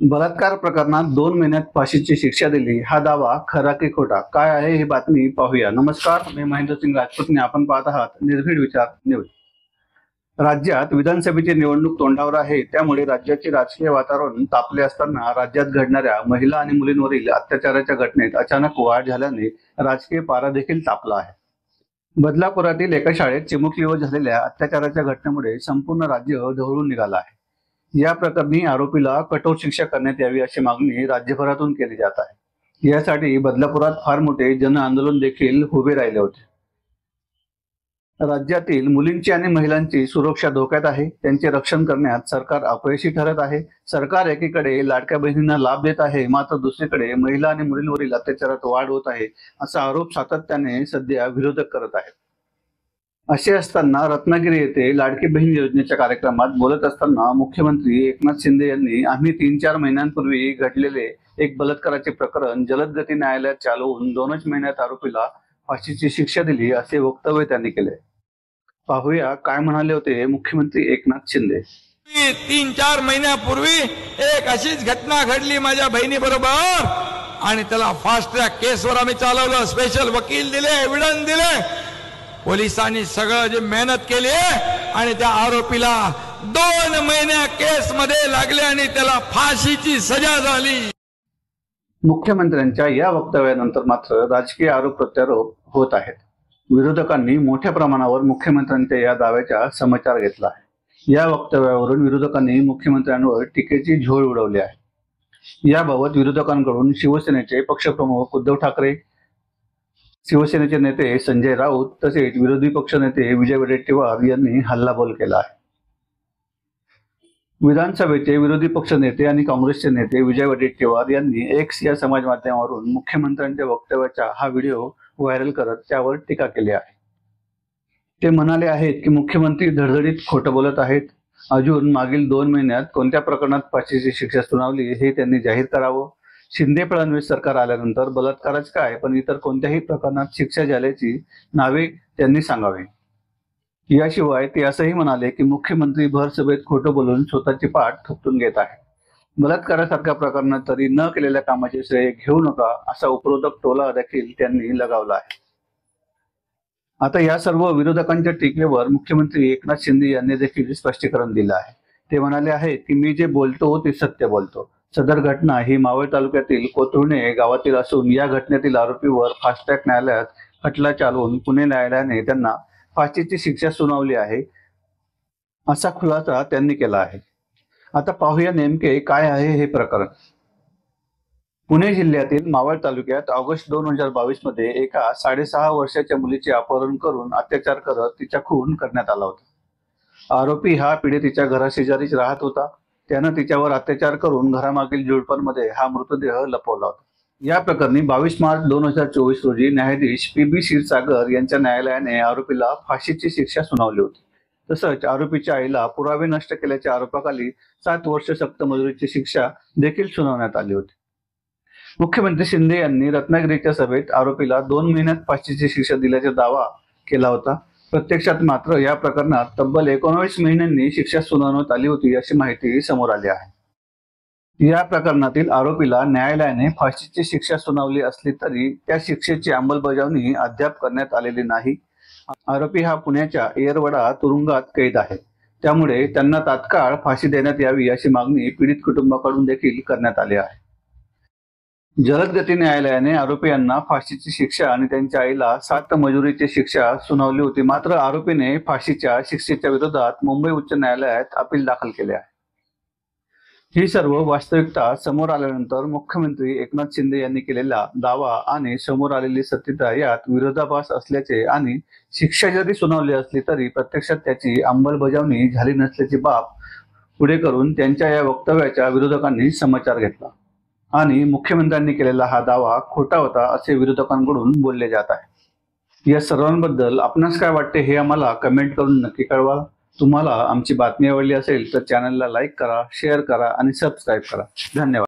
बलात्कार प्रकरणात 2 महिन्यात फाशीची शिक्षा दिली, हा दावा खरा की खोटा? काय आहे ही बातमी पाहूया. नमस्कार, मी महेंद्र सिंग राजपूत. आपण पाहत आहात निर्भीड विचार न्यूज. राज्यात विधानसभेची निवडणूक तोंडावर आहे, त्यामुळे राज्याचे राजकीय वातावरण तापले असताना राज्यात घडणाऱ्या महिला आणि मुलींवरील अत्याचाराच्या घटनेत अचानक वाढ झाल्याने राजकीय पारा देखील तापला आहे. बदलापुरातील एका शाळेत चिमुकलीवर झालेल्या अत्याचाराच्या घटनेमुळे संपूर्ण राज्य ढवळून निघालं आहे. या प्रकरणी आरोपीला कठोर शिक्षा करण्यात यावी अशी मागणी राज्यभरातून केली जात आहे. यासाठी बदलापुरात फार मोठे जन आंदोलन देखील उभे राहिले होते. राज्यातील मुलींची आणि महिलांची सुरक्षा धोक्यात आहे. त्यांचे रक्षण करण्यात सरकार अपयशी ठरत आहे. सरकार एकीकडे लाडक्या बहिणींना लाभ देत आहे, मात्र दुसरीकडे महिला आणि मुलींवरील अत्याचारात वाढ होत आहे, असा आरोप सातत्याने सध्या विरोधक करत आहेत. असे असताना रत्नागिरी येथे लाडकी बहीण योजनेच्या कार्यक्रमात बोलत असताना मुख्यमंत्री एकनाथ शिंदे यांनी आम्ही 3-4 महिन्यांपूर्वी घडलेले एक बलात्काराचे प्रकरण जलद गती न्यायालयात चालवून 2च महिन्यात आरोपीला फाशीची शिक्षा दिली, असे वक्तव्य त्यांनी केले. पाहूया काय म्हणाले होते मुख्यमंत्री एकनाथ शिंदे. 3-4 महिन्यापूर्वी एक अशीच घटना घडली माझ्या बहिणी बरोबर, आणि त्याला फास्ट ट्रॅक केसवर आम्ही चालवलं. स्पेशल वकील दिले, एव्हिडन्स दिले, पोलिसांनी सगळं जे मेहनत केली आणि त्या आरोपीला 2 महिन्या केस मध्ये लागले आणि त्याला फाशीची सजा झाली. मुख्यमंत्र्यांच्या या वक्तव्यानंतर मात्र राजकीय आरोप प्रत्यारोप होत आहेत. विरोधकांनी मोठ्या प्रमाणावर मुख्यमंत्र्यांच्या या दाव्याचा समाचार घेतला आहे. या वक्तव्यावरून विरोधकांनी मुख्यमंत्र्यांवर टीकेची झोळ उडवली आहे. याबाबत विरोधकांकडून शिवसेनेचे पक्षप्रमुख उद्धव ठाकरे, शिवसेनेचे नेते संजय राऊत तसेच विरोधी पक्षनेते विजय वडेट्टीवार यांनी हल्लाबोल केला आहे. विधानसभेचे विरोधी पक्षनेते आणि काँग्रेसचे नेते विजय वडेट्टीवार यांनी एक्स या समाज माध्यमावरून मुख्यमंत्र्यांच्या वक्तव्याचा हा व्हिडिओ व्हायरल करत त्यावर टीका केली आहे. ते म्हणाले आहेत की मुख्यमंत्री धडधडीत खोटं बोलत आहेत. अजून मागील 2 महिन्यात कोणत्या प्रकरणात फाशीची शिक्षा सुनावली हे त्यांनी जाहीर करावं. शिंदे फडणवीस सरकार आल्यानंतर बलात्काराच काय, पण इतर कोणत्याही प्रकरणात शिक्षा झाल्याची नावे त्यांनी सांगावी. याशिवाय ते असंही म्हणाले की मुख्यमंत्री भर सभेत खोटं बोलून स्वतःची पाठ थोपटून घेत आहे. बलात्कारासारख्या प्रकरणात तरी न केलेल्या कामाचे श्रेय घेऊ नका, असा उपरोधक टोला देखील त्यांनी लगावला आहे. आता या सर्व विरोधकांच्या टीकेवर मुख्यमंत्री एकनाथ शिंदे यांनी देखील स्पष्टीकरण दिलं आहे. ते म्हणाले आहेत की मी जे बोलतो ते सत्य बोलतो. सदर घटना ही मावळ तालुक्यातील कोथरुणे गावातील असून या घटनेतील आरोपीवर फास्ट ट्रॅक न्यायालयात खटला चालवून पुणे न्यायालयाने त्यांना फाशीची शिक्षा सुनावली आहे, असा खुलासा त्यांनी केला आहे. आता पाहूया नेमके काय आहे हे प्रकरण. पुणे जिल्ह्यातील मावळ तालुक्यात ऑगस्ट 2022 मध्ये एका 6.5 वर्षाच्या मुलीचे अपहरण करून अत्याचार करत तिचा खून करण्यात आला होता. आरोपी हा पीडितेच्या घराशेजारीच राहत होता. त्यानं तिच्यावर अत्याचार करून घरामागील जुळपांमध्ये हा मृतदेह लपवला होता. या प्रकरणी 22 मार्च 2024 रोजी न्यायाधीश PB क्षीरसागर यांच्या न्यायालयाने आरोपीला फाशीची शिक्षा सुनावली होती. तसंच आरोपीच्या आईला पुरावे नष्ट केल्याच्या आरोपाखाली 7 वर्ष सक्त मजुरीची शिक्षा देखील सुनावण्यात आली होती. मुख्यमंत्री शिंदे यांनी रत्नागिरीच्या सभेत आरोपीला 2 महिन्यात फाशीची शिक्षा दिल्याचा दावा केला होता. प्रत्यक्षात मात्र या प्रकरणात तब्बल 19 महिन्यांनी शिक्षा सुनावण्यात आली होती, अशी माहिती समोर आली आहे. या प्रकरणातील आरोपीला न्यायालयाने फाशीची शिक्षा सुनावली असली तरी त्या शिक्षेची अंमलबजावणी अद्याप करण्यात आलेली नाही. आरोपी हा पुण्याच्या येरवडा तुरुंगात कैद आहे, त्यामुळे त्यांना तात्काळ फाशी देण्यात यावी अशी मागणी पीडित कुटुंबाकडून देखील करण्यात आली आहे. जलद गती न्यायालयाने आरोपी यांना फाशीची शिक्षा आणि त्यांच्या आईला 7 मजुरीची शिक्षा सुनावली होती. मात्र आरोपीने फाशीच्या शिक्षेच्या विरोधात मुंबई उच्च न्यायालयात अपील दाखल केले आहे. ही सर्व वास्तविकता समोर आल्यानंतर मुख्यमंत्री एकनाथ शिंदे यांनी केलेला दावा आणि समोर आलेली सत्यता यात विरोधाभास असल्याचे आणि शिक्षा जरी सुनावली असली तरी प्रत्यक्षात त्याची अंमलबजावणी झाली नसल्याची बाब पुढे करून त्यांच्या या वक्तव्याच्या विरोधकांनी समाचार घेतला आणि मुख्यमंत्र्यांनी केलेला हा दावा खोटा होता, असे विरोधकांकडून बोलले जात आहे. या सर्वांबद्दल आपणास काय वाटते हे आम्हाला कमेंट करून नक्की कळवा. तुम्हाला आमची बातमी आवडली असेल तर चॅनलला लाईक करा, शेअर करा आणि सबस्क्राईब करा. धन्यवाद.